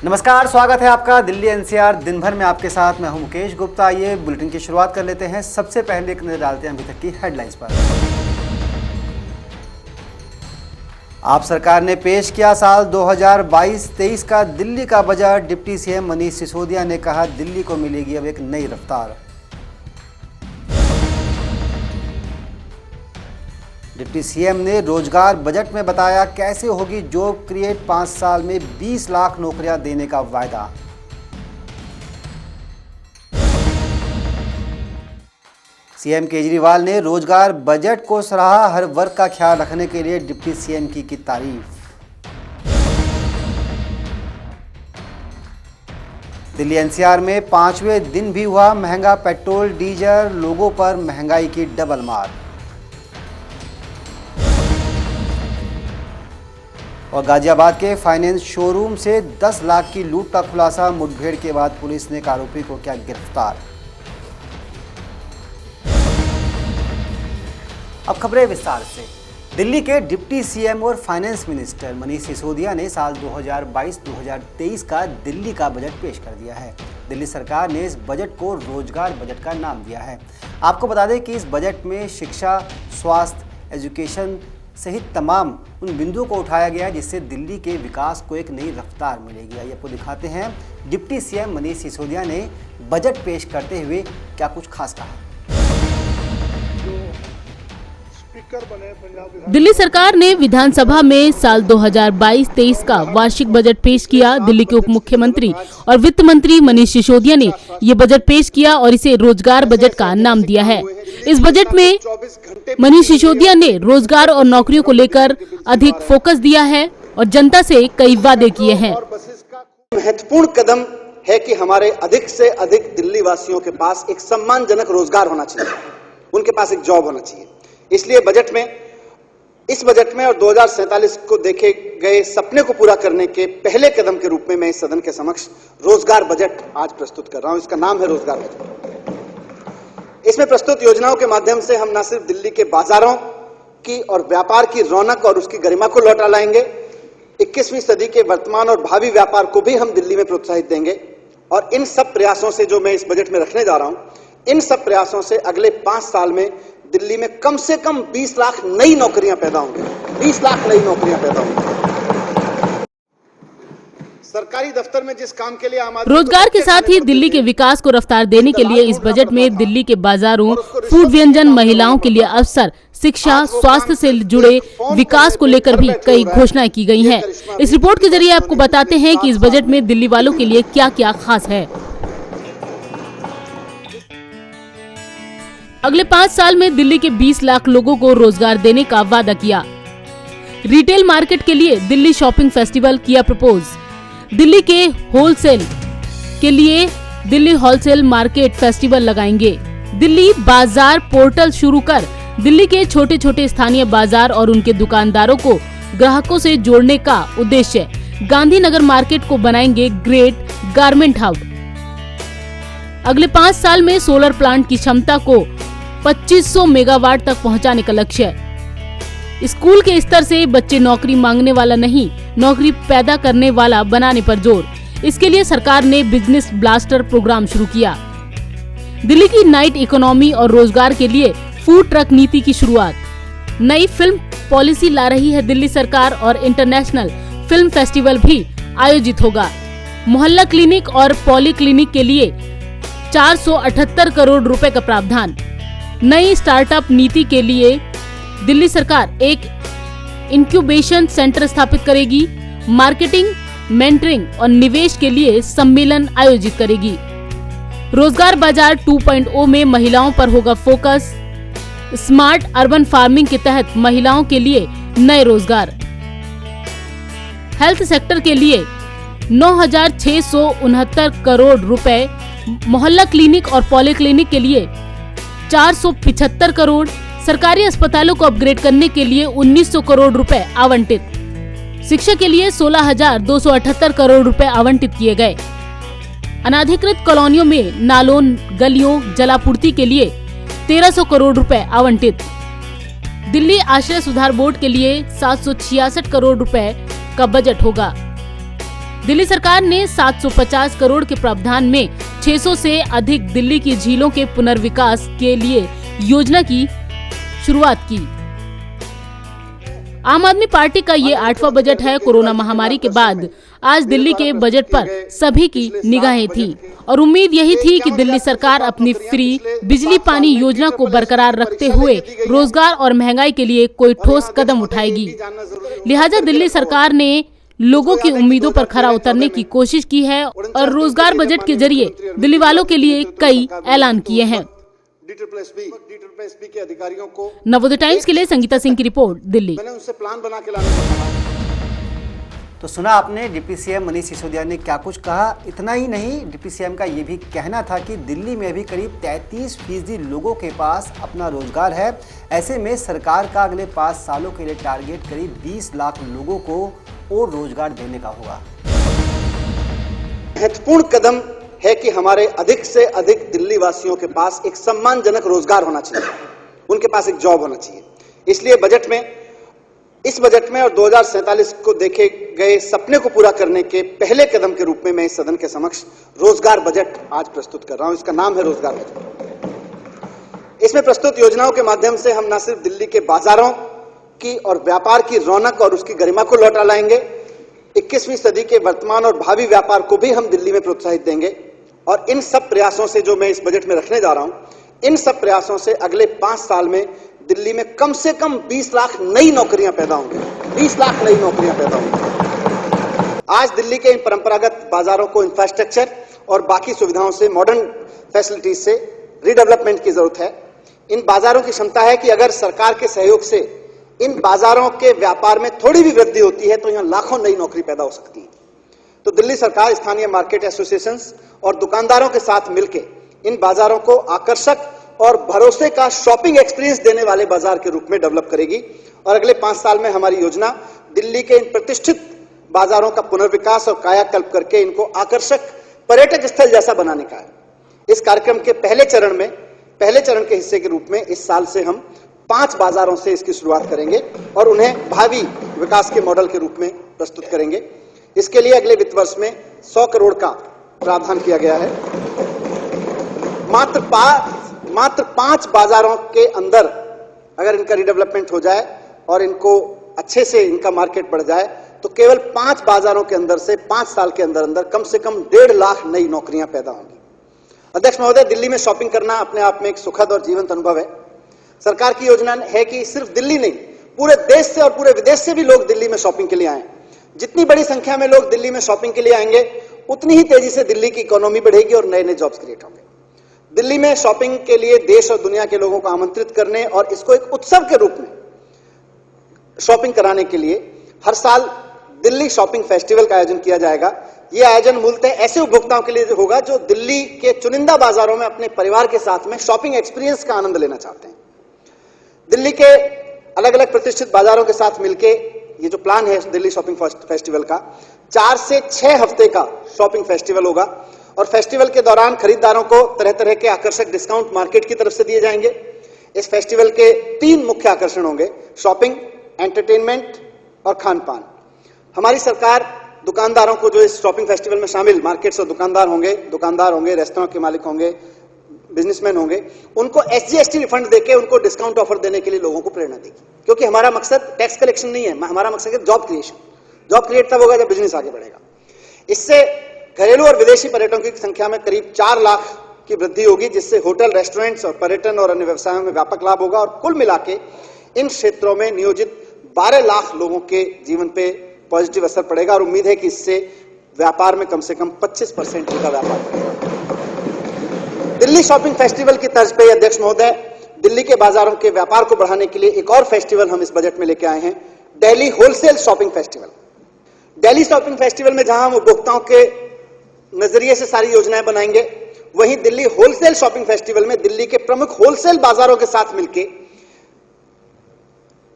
नमस्कार, स्वागत है आपका दिल्ली एनसीआर दिन भर में आपके साथ। मैं हूं मुकेश गुप्ता। आइए बुलेटिन की शुरुआत कर लेते हैं। सबसे पहले एक नजर डालते हैं अभी तक की हेडलाइंस पर। आप सरकार ने पेश किया साल 2022-23 का दिल्ली का budget. Deputy CM Manish Sisodia ने कहा दिल्ली को मिलेगी अब एक नई रफ्तार। डिप्टी सीएम ने रोजगार बजट में बताया कैसे होगी जॉब क्रिएट, 5 साल में 20 लाख नौकरियां देने का वायदा। सीएम केजरीवाल ने रोजगार बजट को सराहा, हर वर्ग का ख्याल रखने के लिए डिप्टी सीएम की तारीफ। दिल्ली एनसीआर में 5वें दिन भी हुआ महंगा पेट्रोल डीजल, लोगों पर महंगाई की डबल मार। और गाजियाबाद के फाइनेंस शोरूम से 10 लाख की लूट का खुलासा, मुठभेड़ के बाद पुलिस ने एक आरोपी को किया गिरफ्तार। अब खबरें विस्तार से। दिल्ली के डिप्टी सीएम और फाइनेंस मिनिस्टर मनीष सिसोदिया ने साल 2022-2023 का दिल्ली का बजट पेश कर दिया है। दिल्ली सरकार ने इस बजट को रोजगार बजट का नाम दिया है। आपको बता दें कि इस बजट में शिक्षा, स्वास्थ्य, एजुकेशन सहित तमाम उन बिंदुओं को उठाया गया जिससे दिल्ली के विकास को एक नई रफ्तार मिलेगी। आइए आपको दिखाते हैं डिप्टी सीएम मनीष सिसोदिया ने बजट पेश करते हुए क्या कुछ खास कहा। दिल्ली सरकार ने विधानसभा में साल 2022-23 का वार्षिक बजट पेश किया। दिल्ली के उप मुख्यमंत्री और वित्त मंत्री मनीष सिसोदिया ने ये बजट पेश किया और इसे रोजगार बजट का नाम दिया है। इस बजट में मनीष सिसोदिया ने रोजगार और नौकरियों को लेकर अधिक फोकस दिया है और जनता से कई वादे किए हैं। महत्वपूर्ण कदम है कि हमारे अधिक से अधिक दिल्ली वासियों के पास एक सम्मानजनक रोजगार होना चाहिए, उनके पास एक जॉब होना चाहिए। इसलिए इस बजट में और 2047 को देखे गए सपने को पूरा करने के पहले कदम के रूप में मैं इस सदन के समक्ष रोजगार बजट आज प्रस्तुत कर रहा हूं। इसका नाम है रोजगार बजट। इसमें प्रस्तुत योजनाओं के माध्यम से हम न सिर्फ दिल्ली के बाजारों की और व्यापार की रौनक और उसकी गरिमा को लौटा लाएंगे, 21वीं सदी के वर्तमान और भावी व्यापार को भी हम दिल्ली में प्रोत्साहित देंगे। और इन सब प्रयासों से जो मैं इस बजट में रखने जा रहा हूं, इन सब प्रयासों से अगले 5 साल में दिल्ली में कम से कम 20 लाख नई नौकरियां पैदा होंगी। 20 लाख नई नौकरियां पैदा होंगी। सरकारी दफ्तर में जिस काम के लिए रोजगार के साथ ही दिल्ली के विकास को रफ्तार देने के लिए इस बजट में दिल्ली के बाजारों, फूड व्यंजन, महिलाओं के लिए अवसर, शिक्षा, स्वास्थ्य से जुड़े विकास को लेकर भी कई घोषणाएं की गई हैं। इस रिपोर्ट के जरिए आपको बताते हैं कि इस बजट में दिल्ली वालों के लिए क्या क्या खास है। अगले 5 साल में दिल्ली के 20 लाख लोगों को रोजगार देने का वादा किया। रिटेल मार्केट के लिए दिल्ली शॉपिंग फेस्टिवल किया प्रपोज। दिल्ली के होलसेल के लिए दिल्ली होलसेल मार्केट फेस्टिवल लगाएंगे। दिल्ली बाजार पोर्टल शुरू कर दिल्ली के छोटे छोटे स्थानीय बाजार और उनके दुकानदारों को ग्राहकों से जोड़ने का उद्देश्य। गांधीनगर मार्केट को बनाएंगे ग्रेट गारमेंट हब। अगले 5 साल में सोलर प्लांट की क्षमता को 2500 मेगावाट तक पहुंचाने का लक्ष्य है। स्कूल के स्तर से बच्चे नौकरी मांगने वाला नहीं, नौकरी पैदा करने वाला बनाने पर जोर। इसके लिए सरकार ने बिजनेस ब्लास्टर प्रोग्राम शुरू किया। दिल्ली की नाइट इकोनॉमी और रोजगार के लिए फूड ट्रक नीति की शुरुआत। नई फिल्म पॉलिसी ला रही है दिल्ली सरकार और इंटरनेशनल फिल्म फेस्टिवल भी आयोजित होगा। मोहल्ला क्लिनिक और पॉली क्लिनिक के लिए 478 करोड़ रुपए का प्रावधान। नई स्टार्टअप नीति के लिए दिल्ली सरकार एक इंक्यूबेशन सेंटर स्थापित करेगी। मार्केटिंग, मेंटरिंग और निवेश के लिए सम्मेलन आयोजित करेगी। रोजगार बाजार 2.0 में महिलाओं पर होगा फोकस। स्मार्ट अर्बन फार्मिंग के तहत महिलाओं के लिए नए रोजगार। हेल्थ सेक्टर के लिए 9,669 करोड़ रुपए। मोहल्ला क्लिनिक और पॉली क्लिनिक के लिए 475 करोड़। सरकारी अस्पतालों को अपग्रेड करने के लिए 1900 करोड़ रुपए आवंटित। शिक्षा के लिए 16,278 करोड़ रुपए आवंटित किए गए। अनाधिकृत कॉलोनियों में नालों, गलियों, जलापूर्ति के लिए 1300 करोड़ रुपए आवंटित। दिल्ली आश्रय सुधार बोर्ड के लिए 766 करोड़ रुपए का बजट होगा। दिल्ली सरकार ने 750 करोड़ के प्रावधान में 600 से अधिक दिल्ली की झीलों के पुनर्विकास के लिए योजना की शुरुआत की। आम आदमी पार्टी का ये 8वां बजट है। कोरोना महामारी के बाद आज दिल्ली के बजट पर सभी की निगाहें थी और उम्मीद यही थी कि दिल्ली सरकार अपनी फ्री बिजली पानी योजना को बरकरार रखते हुए रोजगार और महंगाई के लिए कोई ठोस कदम उठाएगी। लिहाजा दिल्ली सरकार ने लोगों की उम्मीदों पर खरा उतरने की कोशिश की है और रोजगार बजट के जरिए दिल्ली वालों के लिए कई ऐलान किए हैं। DSSP के अधिकारियों को नवोदय टाइम्स के लिए संगीता सिंह की रिपोर्ट, दिल्ली। मैंने उनसे प्लान बना के लाने को कहा। तो सुना आपने डिप्टी सीएम मनीष सिसोदिया ने क्या कुछ कहा। इतना ही नहीं, डिप्टी सीएम का ये भी कहना था कि दिल्ली में भी करीब 33% लोगों के पास अपना रोजगार है। ऐसे में सरकार का अगले 5 सालों के लिए टारगेट करीब 20 लाख लोगों को और रोजगार देने का होगा। महत्वपूर्ण कदम है कि हमारे अधिक से अधिक दिल्ली वासियों के पास एक सम्मानजनक रोजगार होना चाहिए, उनके पास एक जॉब होना चाहिए। इसलिए इस बजट में और 2047 को देखे गए सपने को पूरा करने के पहले कदम के रूप में मैं इस सदन के समक्ष रोजगार बजट आज प्रस्तुत कर रहा हूं। इसका नाम है रोजगार बजट। इसमें प्रस्तुत योजनाओं के माध्यम से हम न सिर्फ दिल्ली के बाजारों की और व्यापार की रौनक और उसकी गरिमा को लौटा लाएंगे, 21वीं सदी के वर्तमान और भावी व्यापार को भी हम दिल्ली में प्रोत्साहित देंगे। और इन सब प्रयासों से जो मैं इस बजट में रखने जा रहा हूं, इन सब प्रयासों से अगले 5 साल में दिल्ली में कम से कम 20 लाख नई नौकरियां पैदा होंगी। 20 लाख नई नौकरियां पैदा होंगी। आज दिल्ली के इन परंपरागत बाजारों को इंफ्रास्ट्रक्चर और बाकी सुविधाओं से, मॉडर्न फैसिलिटीज से रीडेवलपमेंट की जरूरत है। इन बाजारों की क्षमता है कि अगर सरकार के सहयोग से इन बाजारों के व्यापार में थोड़ी भी वृद्धि होती है तो यहां लाखों नई नौकरी पैदा हो सकती है। तो दिल्ली सरकार स्थानीय मार्केट एसोसिएशंस और दुकानदारों के साथ मिलकर इन बाजारों को आकर्षक और भरोसे का शॉपिंग एक्सपीरियंस देने वाले बाजार के रूप में डेवलप करेगी। और अगले 5 साल में हमारी योजना दिल्ली के इन प्रतिष्ठित बाजारों का पुनर्विकास और कायाकल्प करके इनको आकर्षक पर्यटक स्थल जैसा बनाने का है। इस कार्यक्रम के पहले चरण के हिस्से के रूप में इस साल से हम 5 बाजारों से इसकी शुरुआत करेंगे और उन्हें भावी विकास के मॉडल के रूप में प्रस्तुत करेंगे। इसके लिए अगले वित्त वर्ष में 100 करोड़ का प्रावधान किया गया है। मात्र 5 बाजारों के अंदर अगर इनका रिडेवलपमेंट हो जाए और इनको अच्छे से इनका मार्केट बढ़ जाए तो केवल 5 बाजारों के अंदर से 5 साल के अंदर कम से कम 1.5 लाख नई नौकरियां पैदा होंगी। अध्यक्ष महोदय, दिल्ली में शॉपिंग करना अपने आप में एक सुखद और जीवंत अनुभव है। सरकार की योजना है कि सिर्फ दिल्ली नहीं, पूरे देश से और पूरे विदेश से भी लोग दिल्ली में शॉपिंग के लिए आए। जितनी बड़ी संख्या में लोग दिल्ली में शॉपिंग के लिए आएंगे, उतनी ही तेजी से दिल्ली की इकोनॉमी बढ़ेगी और नए नए जॉब्स क्रिएट होंगे। दिल्ली में शॉपिंग के लिए देश और दुनिया के लोगों को आमंत्रित करने और इसको एक उत्सव के रूप में शॉपिंग कराने के लिए हर साल दिल्ली शॉपिंग फेस्टिवल का आयोजन किया जाएगा। यह आयोजन मूलतः ऐसे उपभोक्ताओं के लिए होगा जो दिल्ली के चुनिंदा बाजारों में अपने परिवार के साथ में शॉपिंग एक्सपीरियंस का आनंद लेना चाहते हैं। दिल्ली के अलग अलग प्रतिष्ठित बाजारों के साथ मिलके ये जो प्लान है दिल्ली शॉपिंग फेस्टिवल का, 4 से 6 हफ्ते का शॉपिंग फेस्टिवल होगा और फेस्टिवल के दौरान खरीदारों को तरह तरह के आकर्षक डिस्काउंट मार्केट की तरफ से दिए जाएंगे। इस फेस्टिवल के 3 मुख्य आकर्षण होंगे: शॉपिंग, एंटरटेनमेंट और खान पान। हमारी सरकार दुकानदारों को, जो इस शॉपिंग फेस्टिवल में शामिल मार्केट्स और दुकानदार होंगे, रेस्टोरेंट के मालिक होंगे, बिजनेसमैन होंगे, उनको SGST रिफंड देके उनको डिस्काउंट ऑफर देने के लिए लोगों को प्रेरणा देगी। क्योंकि हमारा मकसद टैक्स कलेक्शन नहीं है, हमारा मकसद है जॉब क्रिएशन। जॉब क्रिएट तब होगा जब बिजनेस आगे बढ़ेगा। इससे घरेलू और विदेशी पर्यटकों की संख्या में करीब 4 लाख की वृद्धि होगी, जिससे होटल, रेस्टोरेंट्स और पर्यटन और अन्य व्यवसायों में व्यापक लाभ होगा और कुल मिला के इन क्षेत्रों में नियोजित 12 लाख लोगों के जीवन पे पॉजिटिव असर पड़ेगा और उम्मीद है कि इससे व्यापार में कम से कम 25% का व्यापार बढ़ेगा। दिल्ली शॉपिंग फेस्टिवल की तर्ज पे अध्यक्ष महोदय, दिल्ली के बाजारों के व्यापार को बढ़ाने के लिए एक और फेस्टिवल हम इस बजट में लेके आए हैं, Delhi wholesale shopping festival. Delhi shopping festival में जहां हम उपभोक्ताओं के नजरिए से सारी योजनाएं बनाएंगे, वहीं दिल्ली होलसेल शॉपिंग फेस्टिवल में दिल्ली के प्रमुख होलसेल बाजारों के साथ मिलकर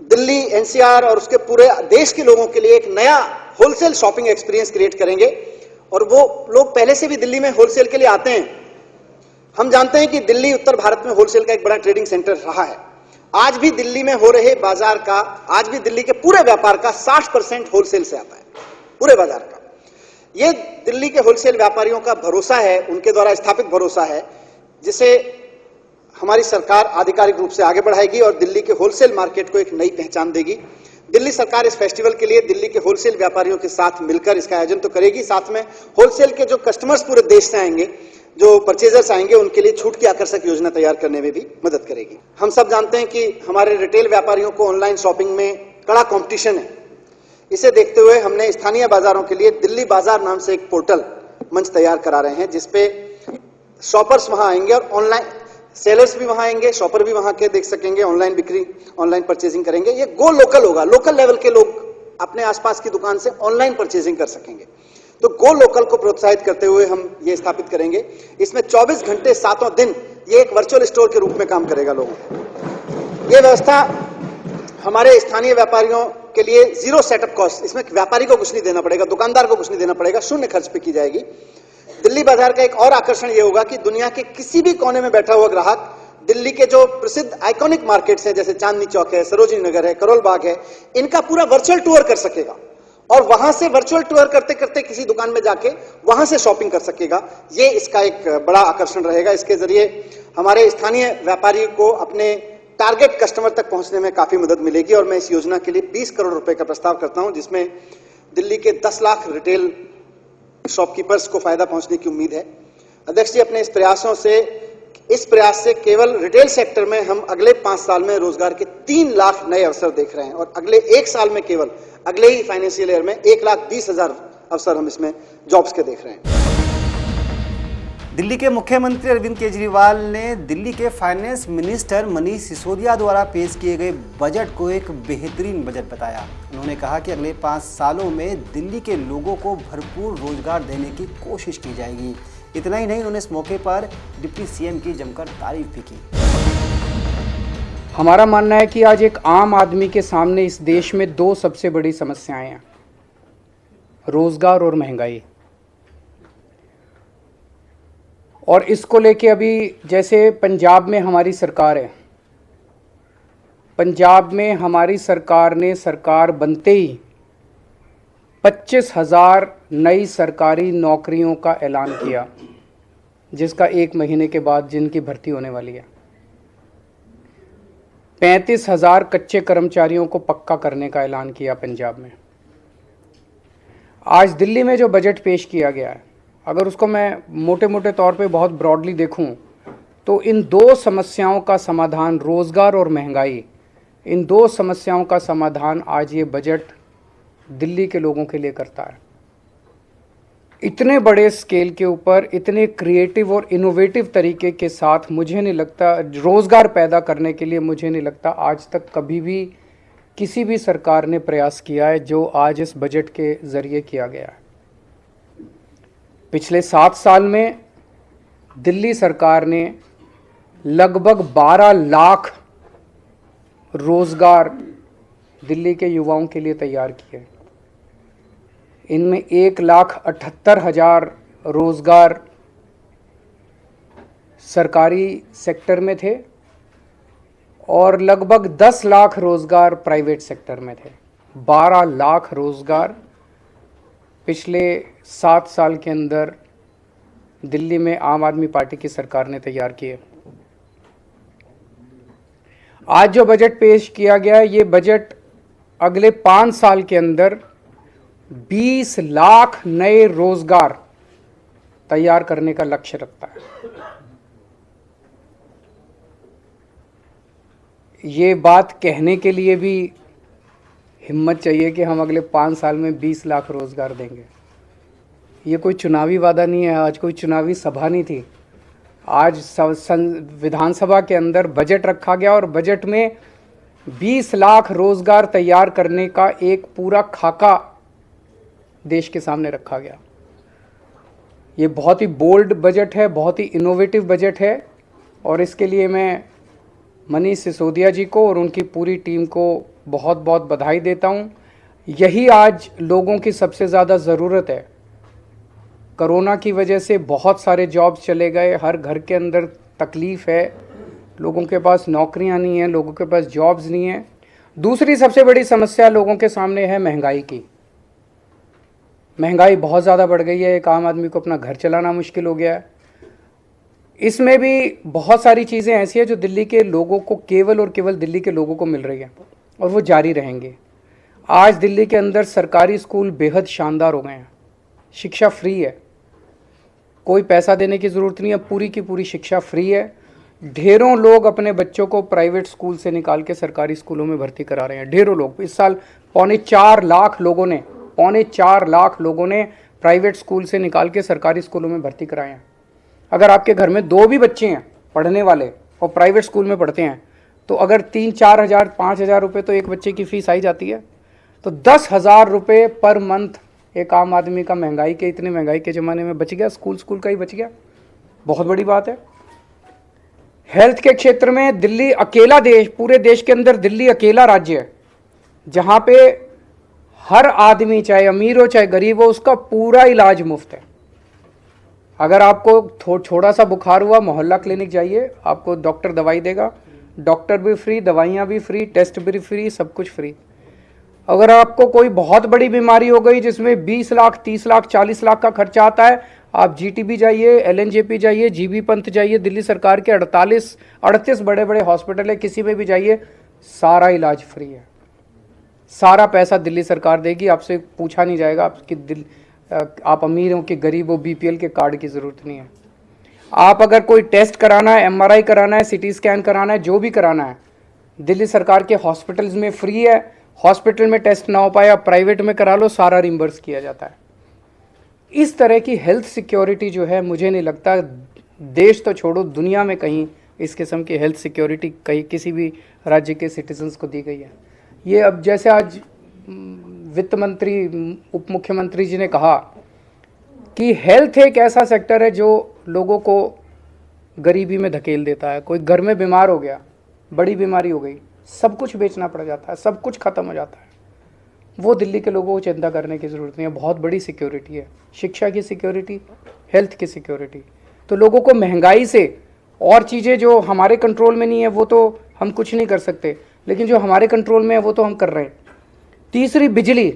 दिल्ली, NCR और उसके पूरे देश के लोगों के लिए एक नया होलसेल शॉपिंग एक्सपीरियंस क्रिएट करेंगे। और वो लोग पहले से भी दिल्ली में होलसेल के लिए आते हैं। हम जानते हैं कि दिल्ली उत्तर भारत में होलसेल का एक बड़ा ट्रेडिंग सेंटर रहा है। आज भी दिल्ली में हो रहे बाजार का, आज भी दिल्ली के पूरे व्यापार का 60% होलसेल से आता है, पूरे बाजार का। ये दिल्ली के होलसेल व्यापारियों का भरोसा है, उनके द्वारा स्थापित भरोसा है, जिसे हमारी सरकार आधिकारिक रूप से आगे बढ़ाएगी और दिल्ली के होलसेल मार्केट को एक नई पहचान देगी। दिल्ली सरकार इस फेस्टिवल के लिए दिल्ली के होलसेल व्यापारियों के साथ मिलकर इसका आयोजन तो करेगी, साथ में होलसेल के जो कस्टमर्स पूरे देश से आएंगे, जो परचेजर्स आएंगे, उनके लिए छूट की आकर्षक योजना तैयार करने में भी मदद करेगी। हम सब जानते हैं कि हमारे रिटेल व्यापारियों को ऑनलाइन शॉपिंग में कड़ा कंपटीशन है। इसे देखते हुए हमने स्थानीय बाजारों के लिए दिल्ली बाजार नाम से एक पोर्टल मंच तैयार करा रहे हैं, जिसपे शॉपर्स वहां आएंगे और ऑनलाइन सेलर्स भी वहां आएंगे, शॉपर भी वहां के देख सकेंगे, ऑनलाइन बिक्री, ऑनलाइन परचेजिंग करेंगे। ये गो लोकल होगा, लोकल लेवल के लोग अपने आसपास की दुकान से ऑनलाइन परचेजिंग कर सकेंगे। तो गो लोकल को प्रोत्साहित करते हुए हम ये स्थापित करेंगे। इसमें 24 घंटे 7 दिन ये एक वर्चुअल स्टोर के रूप में काम करेगा लोगों को। ये व्यवस्था हमारे स्थानीय व्यापारियों के लिए जीरो सेटअप कॉस्ट, इसमें व्यापारी को कुछ नहीं देना पड़ेगा, दुकानदार को कुछ नहीं देना पड़ेगा, शून्य खर्च पे की जाएगी। दिल्ली बाजार का एक और आकर्षण यह होगा कि दुनिया के किसी भी कोने में बैठा हुआ ग्राहक दिल्ली के जो प्रसिद्ध आइकॉनिक मार्केट्स हैं, जैसे चांदनी चौक है, सरोजिनी नगर है, करोल बाग है, इनका पूरा वर्चुअल टूर कर सकेगा और वहां से वर्चुअल टूर करते करते किसी दुकान में जाके वहां से शॉपिंग कर सकेगा। ये इसका एक बड़ा आकर्षण रहेगा। इसके जरिए हमारे स्थानीय व्यापारी को अपने टारगेट कस्टमर तक पहुंचने में काफी मदद मिलेगी और मैं इस योजना के लिए 20 करोड़ रुपए का प्रस्ताव करता हूं, जिसमें दिल्ली के 10 लाख रिटेल शॉपकीपर्स को फायदा पहुंचने की उम्मीद है। अध्यक्ष जी, अपने इस प्रयास से केवल रिटेल सेक्टर में हम अगले 5 साल में रोजगार के 3 लाख नए अवसर देख रहे हैं और अगले 1 साल में केवल अगले ही फाइनेंशियल ईयर में 1,20,000 अवसर हम इसमें जॉब्स के देख रहे हैं। दिल्ली के मुख्यमंत्री अरविंद केजरीवाल ने दिल्ली के फाइनेंस मिनिस्टर मनीष सिसोदिया द्वारा पेश किए गए बजट को एक बेहतरीन बजट बताया। उन्होंने कहा कि अगले 5 सालों में दिल्ली के लोगों को भरपूर रोजगार देने की कोशिश की जाएगी। इतना ही नहीं, उन्होंने इस मौके पर डिप्टी सीएम की जमकर तारीफ भी की। हमारा मानना है कि आज एक आम आदमी के सामने इस देश में 2 सबसे बड़ी समस्याएं हैं, रोजगार और महंगाई। और इसको लेके अभी जैसे पंजाब में हमारी सरकार है, पंजाब में हमारी सरकार ने सरकार बनते ही 25,000 नई सरकारी नौकरियों का ऐलान किया, जिसका 1 महीने के बाद जिनकी भर्ती होने वाली है। 35,000 कच्चे कर्मचारियों को पक्का करने का ऐलान किया पंजाब में। आज दिल्ली में जो बजट पेश किया गया है, अगर उसको मैं मोटे मोटे तौर पे बहुत ब्रॉडली देखूं तो इन 2 समस्याओं का समाधान, रोज़गार और महंगाई, इन 2 समस्याओं का समाधान आज ये बजट दिल्ली के लोगों के लिए करता है। इतने बड़े स्केल के ऊपर, इतने क्रिएटिव और इनोवेटिव तरीके के साथ मुझे नहीं लगता, रोज़गार पैदा करने के लिए मुझे नहीं लगता आज तक कभी भी किसी भी सरकार ने प्रयास किया है जो आज इस बजट के ज़रिए किया गया है। पिछले 7 साल में दिल्ली सरकार ने लगभग 12 लाख रोज़गार दिल्ली के युवाओं के लिए तैयार किए। इनमें 1,78,000 रोज़गार सरकारी सेक्टर में थे और लगभग 10 लाख रोज़गार प्राइवेट सेक्टर में थे। 12 लाख रोज़गार पिछले 7 साल के अंदर दिल्ली में आम आदमी पार्टी की सरकार ने तैयार किए। आज जो बजट पेश किया गया है, ये बजट अगले 5 साल के अंदर 20 लाख नए रोजगार तैयार करने का लक्ष्य रखता है। ये बात कहने के लिए भी हिम्मत चाहिए कि हम अगले 5 साल में 20 लाख रोजगार देंगे। ये कोई चुनावी वादा नहीं है, आज कोई चुनावी सभा नहीं थी। आज विधानसभा के अंदर बजट रखा गया और बजट में 20 लाख रोजगार तैयार करने का एक पूरा खाका देश के सामने रखा गया। ये बहुत ही बोल्ड बजट है, बहुत ही इनोवेटिव बजट है और इसके लिए मैं मनीष सिसोदिया जी को और उनकी पूरी टीम को बहुत बहुत बधाई देता हूँ। यही आज लोगों की सबसे ज़्यादा ज़रूरत है। कोरोना की वजह से बहुत सारे जॉब्स चले गए, हर घर के अंदर तकलीफ़ है, लोगों के पास नौकरियां नहीं हैं, लोगों के पास जॉब्स नहीं हैं। दूसरी सबसे बड़ी समस्या लोगों के सामने है महंगाई की। महंगाई बहुत ज़्यादा बढ़ गई है, एक आम आदमी को अपना घर चलाना मुश्किल हो गया है। इसमें भी बहुत सारी चीज़ें ऐसी हैं जो दिल्ली के लोगों को, केवल और केवल दिल्ली के लोगों को मिल रही हैं और वो जारी रहेंगे। आज दिल्ली के अंदर सरकारी स्कूल बेहद शानदार हो गए हैं, शिक्षा फ्री है, कोई पैसा देने की ज़रूरत नहीं है, पूरी की पूरी शिक्षा फ्री है। ढेरों लोग अपने बच्चों को प्राइवेट स्कूल से निकाल के सरकारी स्कूलों में भर्ती करा रहे हैं, ढेरों लोग। इस साल 4.25 लाख लोगों ने प्राइवेट स्कूल से निकाल के सरकारी स्कूलों में भर्ती कराए हैं। अगर आपके घर में 2 भी बच्चे हैं पढ़ने वाले और प्राइवेट स्कूल में पढ़ते हैं, तो अगर 3-4 हज़ार 5 हज़ार रुपये तो एक बच्चे की फ़ीस आई जाती है, तो 10,000 रुपये पर मंथ एक आम आदमी का महंगाई के, इतने महंगाई के ज़माने में बच गया, स्कूल का ही बच गया। बहुत बड़ी बात है। हेल्थ के क्षेत्र में दिल्ली अकेला देश, पूरे देश के अंदर दिल्ली अकेला राज्य है जहाँ पे हर आदमी, चाहे अमीर हो चाहे गरीब हो, उसका पूरा इलाज मुफ्त है। अगर आपको थोड़ा सा बुखार हुआ, मोहल्ला क्लिनिक जाइए, आपको डॉक्टर दवाई देगा, डॉक्टर भी फ्री, दवाइयाँ भी फ्री, टेस्ट भी फ्री, सब कुछ फ्री। अगर आपको कोई बहुत बड़ी बीमारी हो गई जिसमें 20 लाख, 30 लाख, 40 लाख का खर्चा आता है, आप जीटीबी जाइए, एलएनजेपी जाइए, जीबी पंत जाइए, दिल्ली सरकार के 38 बड़े बड़े हॉस्पिटल है, किसी में भी जाइए, सारा इलाज फ्री है। सारा पैसा दिल्ली सरकार देगी, आपसे पूछा नहीं जाएगा आप अमीर हो कि गरीब हो, बीपीएल के कार्ड की ज़रूरत नहीं है। आप अगर कोई टेस्ट कराना है, एमआरआई कराना है, सीटी स्कैन कराना है, जो भी कराना है, दिल्ली सरकार के हॉस्पिटल्स में फ्री है। हॉस्पिटल में टेस्ट ना हो पाए, आप प्राइवेट में करा लो, सारा रिम्बर्स किया जाता है। इस तरह की हेल्थ सिक्योरिटी जो है, मुझे नहीं लगता देश तो छोड़ो, दुनिया में कहीं इस किस्म की हेल्थ सिक्योरिटी कहीं किसी भी राज्य के सिटीजन्स को दी गई है। ये अब जैसे आज वित्त मंत्री, उप मुख्यमंत्री जी ने कहा कि हेल्थ एक ऐसा सेक्टर है जो लोगों को गरीबी में धकेल देता है। कोई घर में बीमार हो गया, बड़ी बीमारी हो गई, सब कुछ बेचना पड़ जाता है, सब कुछ ख़त्म हो जाता है। वो दिल्ली के लोगों को चिंता करने की ज़रूरत नहीं है। बहुत बड़ी सिक्योरिटी है, शिक्षा की सिक्योरिटी, हेल्थ की सिक्योरिटी। तो लोगों को महंगाई से और चीज़ें जो हमारे कंट्रोल में नहीं है वो तो हम कुछ नहीं कर सकते, लेकिन जो हमारे कंट्रोल में है वो तो हम कर रहे हैं। तीसरी, बिजली।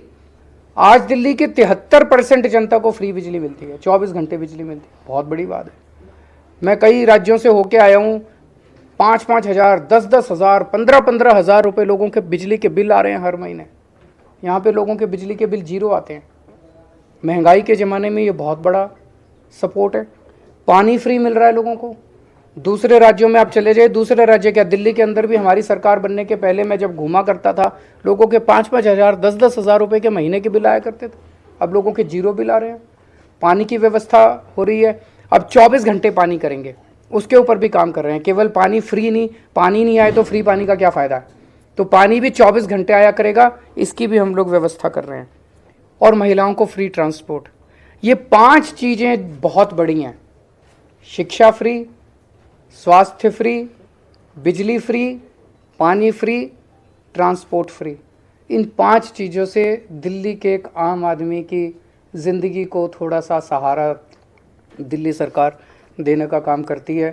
आज दिल्ली के 73% जनता को फ्री बिजली मिलती है, 24 घंटे बिजली मिलती है। बहुत बड़ी बात है। मैं कई राज्यों से होके आया हूँ, 5-5 हज़ार, 10-10 हज़ार, 15-15 हज़ार रुपये लोगों के बिजली के बिल आ रहे हैं हर महीने। यहाँ पे लोगों के बिजली के बिल 0 आते हैं। महंगाई के ज़माने में ये बहुत बड़ा सपोर्ट है। पानी फ्री मिल रहा है लोगों को। दूसरे राज्यों में आप चले जाइए, दूसरे राज्य क्या, दिल्ली के अंदर भी हमारी सरकार बनने के पहले मैं जब घूमा करता था, लोगों के 5-5 हज़ार, 10-10 हज़ार रुपये के महीने के बिल आया करते थे। अब लोगों के 0 बिल आ रहे हैं। पानी की व्यवस्था हो रही है। अब 24 घंटे पानी करेंगे, उसके ऊपर भी काम कर रहे हैं। केवल पानी फ्री नहीं, पानी नहीं आए तो फ्री पानी का क्या फ़ायदा है। तो पानी भी 24 घंटे आया करेगा, इसकी भी हम लोग व्यवस्था कर रहे हैं। और महिलाओं को फ्री ट्रांसपोर्ट। ये 5 चीज़ें बहुत बड़ी हैं। शिक्षा फ्री, स्वास्थ्य फ्री, बिजली फ्री, पानी फ्री, ट्रांसपोर्ट फ्री। इन 5 चीज़ों से दिल्ली के एक आम आदमी की ज़िंदगी को थोड़ा सा सहारा दिल्ली सरकार देने का काम करती है।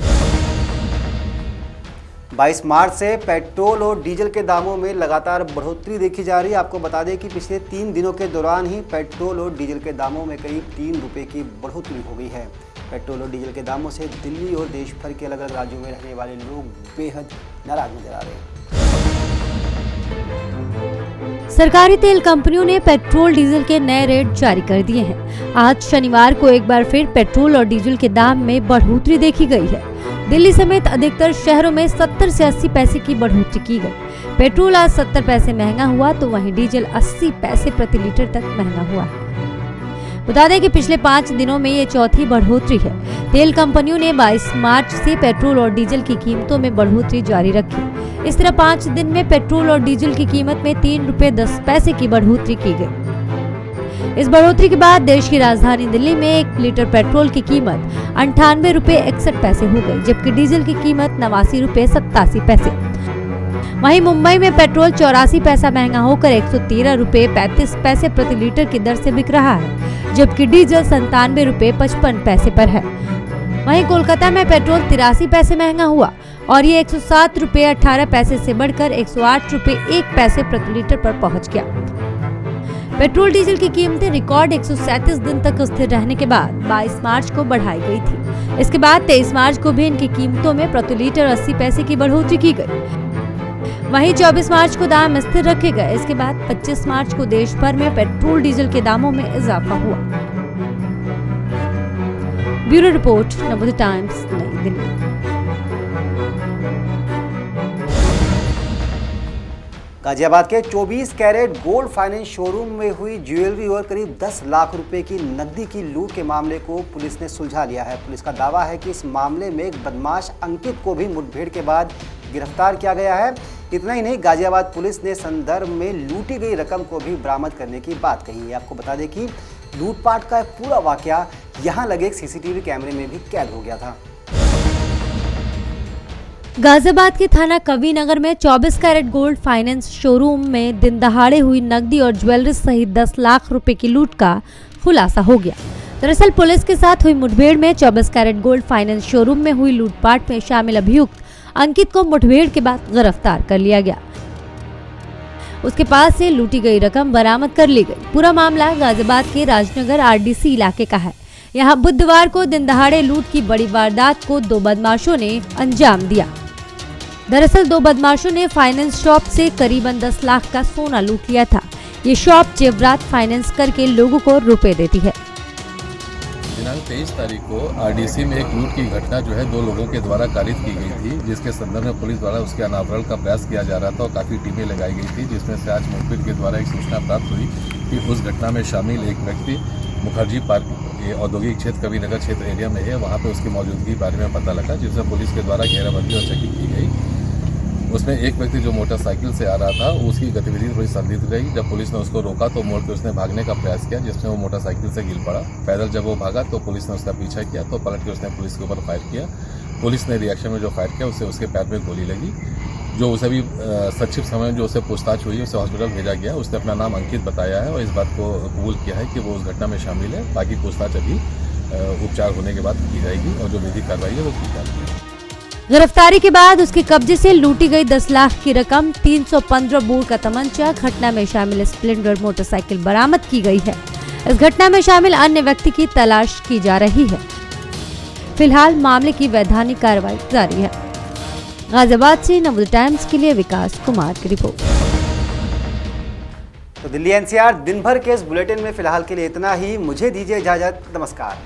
22 मार्च से पेट्रोल और डीजल के दामों में लगातार बढ़ोतरी देखी जा रही है। आपको बता दें कि पिछले 3 दिनों के दौरान ही पेट्रोल और डीजल के दामों में करीब 3 रुपये की बढ़ोतरी हो गई है। पेट्रोल और डीजल के दामों से दिल्ली और देश भर के अलग अलग राज्यों में रहने वाले लोग बेहद नाराज नजर आ रहे हैं। सरकारी तेल कंपनियों ने पेट्रोल डीजल के नए रेट जारी कर दिए हैं। आज शनिवार को एक बार फिर पेट्रोल और डीजल के दाम में बढ़ोतरी देखी गई है। दिल्ली समेत अधिकतर शहरों में 70 से 80 पैसे की बढ़ोतरी की गई। पेट्रोल आज 70 पैसे महंगा हुआ तो वहीं डीजल 80 पैसे प्रति लीटर तक महंगा हुआ। बता दें कि पिछले 5 दिनों में ये चौथी बढ़ोतरी है। तेल कंपनियों ने 22 मार्च से पेट्रोल और डीजल की कीमतों में बढ़ोतरी जारी रखी। इस तरह 5 दिन में पेट्रोल और डीजल की कीमत में 3 रुपए 10 पैसे की बढ़ोतरी की गई। इस बढ़ोतरी के बाद देश की राजधानी दिल्ली में 1 लीटर पेट्रोल की कीमत 98 रुपए 61 पैसे हो गई, जबकि डीजल की कीमत 89 रुपए 87 पैसे। वहीं मुंबई में पेट्रोल 84 पैसा महंगा होकर 113 रुपए 35 पैसे प्रति लीटर की दर से बिक रहा है, जबकि डीजल 97 रुपए 55 पैसे पर है। वहीं कोलकाता में पेट्रोल 83 पैसे महंगा हुआ और ये 107 रुपए 18 पैसे से बढ़कर 108 रुपए 1 पैसे प्रति लीटर पर पहुंच गया। पेट्रोल डीजल की कीमतें रिकॉर्ड 137 दिन तक स्थिर रहने के बाद 22 मार्च को बढ़ाई गई थी। इसके बाद 23 मार्च को भी इनकी कीमतों में प्रति लीटर 80 पैसे की बढ़ोतरी की गई। वहीं 24 मार्च को दाम स्थिर रखे गए। इसके बाद 25 मार्च को देश भर में पेट्रोल डीजल के दामों में इजाफा हुआ। ब्यूरो रिपोर्ट, नवोदय टाइम्स, नई दिल्ली। गाजियाबाद के 24 कैरेट गोल्ड फाइनेंस शोरूम में हुई ज्वेलरी और करीब 10 लाख रुपए की नकदी की लूट के मामले को पुलिस ने सुलझा लिया है। पुलिस का दावा है कि इस मामले में एक बदमाश अंकित को भी मुठभेड़ के बाद गिरफ्तार किया गया है। इतना ही नहीं, गाजियाबाद पुलिस ने संदर्भ में लूटी गई रकम को भी बरामद करने की बात कही है। आपको बता दें कि लूटपाट का पूरा वाकया यहाँ लगे एक सीसीटीवी कैमरे में भी कैद हो गया था। गाजियाबाद के थाना कविनगर में 24 कैरेट गोल्ड फाइनेंस शोरूम में दिन दहाड़े हुई नकदी और ज्वेलरी सहित 10 लाख रुपए की लूट का खुलासा हो गया। दरअसल पुलिस के साथ हुई मुठभेड़ में 24 कैरेट गोल्ड फाइनेंस शोरूम में हुई लूटपाट में शामिल अभियुक्त अंकित को मुठभेड़ के बाद गिरफ्तार कर लिया गया। उसके पास से लूटी गई रकम बरामद कर ली गई। पूरा मामला गाजियाबाद के राजनगर आरडीसी इलाके का है। यहाँ बुधवार को दिन दहाड़े लूट की बड़ी वारदात को 2 बदमाशों ने अंजाम दिया। दरअसल 2 बदमाशों ने फाइनेंस शॉप से करीबन 10 लाख का सोना लूट लिया था। ये शॉप जेवरात फाइनेंस करके लोगों को रुपए देती है। दिनांक 23 तारीख को आरडीसी में एक लूट की घटना जो है 2 लोगों के द्वारा कारित की गई थी, जिसके संदर्भ में पुलिस द्वारा उसके अनावरण का प्रयास किया जा रहा था और काफ़ी टीमें लगाई गई थी, जिसमें से आज मुखबिर के द्वारा एक सूचना प्राप्त हुई कि उस घटना में शामिल एक व्यक्ति मुखर्जी पार्क औद्योगिक क्षेत्र कविनगर क्षेत्र एरिया में है। वहाँ पर उसकी मौजूदगी बारे में पता लगा, जिसमें पुलिस के द्वारा घेराबंदी और चेकिंग की गई। उसमें एक व्यक्ति जो मोटरसाइकिल से आ रहा था, उसकी गतिविधि थोड़ी संदिग्ध रही। जब पुलिस ने उसको रोका तो मोड़ के उसने भागने का प्रयास किया, जिसमें वो मोटरसाइकिल से गिर पड़ा। पैदल जब वो भागा तो पुलिस ने उसका पीछा किया, तो पलट के उसने पुलिस के ऊपर फायर किया। पुलिस ने रिएक्शन में जो फायर किया उससे उसके पैर में गोली लगी, जो उसे भी संक्षिप्त समय में जो उसे पूछताछ हुई उसे हॉस्पिटल भेजा गया। उसने अपना नाम अंकित बताया है और इस बात को कबूल किया है कि वो उस घटना में शामिल है। बाकी पूछताछ अभी उपचार होने के बाद की जाएगी और जो विधिक कार्रवाई है वो की जाएगी। गिरफ्तारी के बाद उसके कब्जे से लूटी गई 10 लाख की रकम, 315 बोर का तमंचा, घटना में शामिल स्प्लेंडर मोटरसाइकिल बरामद की गई है। इस घटना में शामिल अन्य व्यक्ति की तलाश की जा रही है। फिलहाल मामले की वैधानिक कार्रवाई जारी है। गाजियाबाद से नवोदय टाइम्स के लिए विकास कुमार की रिपोर्ट। तो दिल्ली एनसीआर दिन भर के इस बुलेटिन में फिलहाल के लिए इतना ही। मुझे दीजिए इजाजत। नमस्कार।